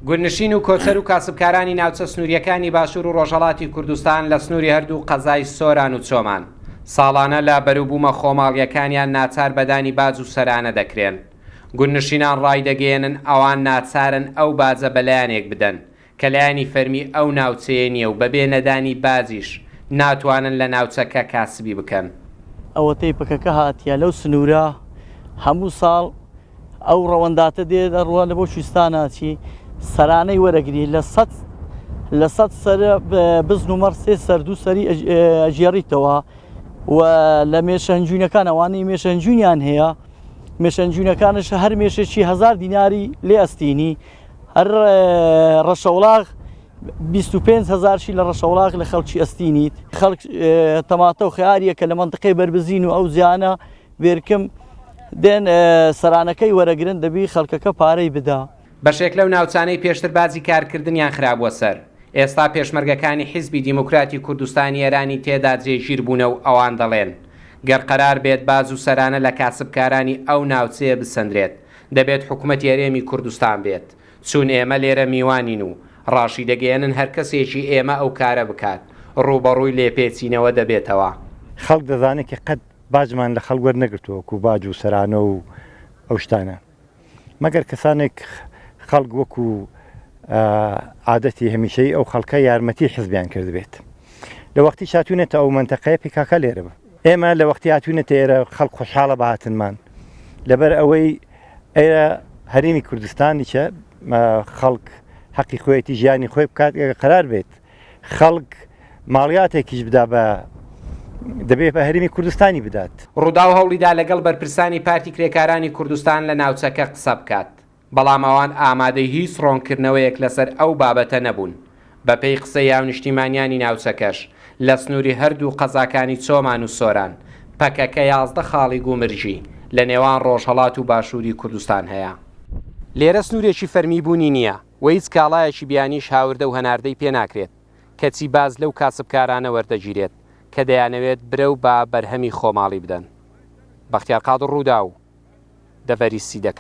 گوێنشین و کۆچەر و کاسبکارانی ناوچە سنووریەکانی باشوور و ڕۆژهەڵاتی کوردستان لە سنووری هەردوو قەزای سۆران و چۆمان ساڵانە لە بەروبوومە خۆماڵیەکانیان ناچار بەدانی باج و سەرانە دەکرێن. گوێنشینان ڕای دەگەێنن ئەوان ناچارن ئەو باجە بەلایەنێک بدەن کە لایەنی فەرمی ئەو ناوچەیە نییە و بەبێ نەدانی باجیش ناتوانن لە ناوچەکە کاسبی بکەن. ئەوەتەی پکەکە هاتیە لەو سنوورە هەموو ساڵ ئەو ڕەوەنداتە دێ دەڕوە لە بۆ شویستاناچی سەرانەی وەرەگری لە سەد سەر بزن و مەڕ سێ سەر دوو سەری ئەژێڕیتەوە و لە مێشەنجوونەکان ئەوانەی مێشەنجوونیان هەیە مێشەنجوونەکانش هەر مێشێکی 1000 دیناری لێ ئەستینی هەر ڕەشەوڵاغ 25,000شی لە ڕەشەوڵاغ لە خەڵکی ئەستینیت خەڵک تەماتە و خیاریەکە لە منطقەی بەربزین و ئەو زیانە وێرکم دێن سەرانەکەی وەرەگرن دەبی خەڵکەکە پارەی بدا. بەشێک لەو ناوچانەی پێشتر بازی کارکردنیان خراپوە سەر ئێستا پێشمەرگەکانی حیزبی دیموکراتی کوردستانی ئێرانی تێدا جێگیر بوونە و ئەوان دەڵێن گەر قەرار بێت باج و سەرانە لە کاسبکارانی ئەو ناوچەیە بسەندرێت دەبێت حکوومەت یاریێمی کوردستان بێت چون ئێمە لێرە میوانین و ڕاشی دەگەێنن هەر کەسێکی ئێمە ئەو کارە بکات ڕوبەڕووی لێپێچینەوە دەبێتەوە. خەڵک دەزانێت کە قەت باجمان لە خەڵک وەرنەگرتووە و باج و سەرانە و ئەو شتانە مەگەر کەسانێک خەڵک وەکو عادەتی هەمیشەی ئەو خەڵکە یارمەتی حزبیان کردبێت لە وەختی شاتوونێتە ئەو منتەقەیە پێکاکە لێرە بە ئێمە لە وەختی هاتوونێتە ئێرە خەڵک خۆشحاڵە بە هاتنمان لەبەر ئەوەی ئێرە هەرێمی کوردستانیچە خەڵک حەقی خۆیەتی ژیانی خۆی بکات قەرار بێت خەڵک ماڵیاتێکیش بدا بە دەبێت بە هەرێمی کوردستانی بدات. ڕوودا و هەوڵیدا لەگەڵ بەرپرسانی پارتی کرێکارانی کوردستان لە ناوچەکە قسە بکات بەڵام ئەوان ئامادەی هیچ ڕۆنکردنەوەیەک لەسەر ئەو بابەتە نەبوون. بەپێی قسە یاو نیشتیمانیانی ناوچەکەش لە سنووری هەردوو قەزاکانی چۆمان و سۆران پەکەکە 11 خاڵی گومرجی لە نێوان ڕۆژهەڵات و باشووری کوردستان هەیە. لێرە سنوورێکی فەرمیبوونی نییە و هیچ کاڵایەکی بیانیش هاوردە و هەناردەی پێ ناکرێت کەچی باز لەو کاسبکارانە وەردەگیرێت کە دەیانەوێت برەو بە بەرهەمی خۆماڵی بدەن. بەختیار قادر ڕوودا و دەڤەری سیدەکە.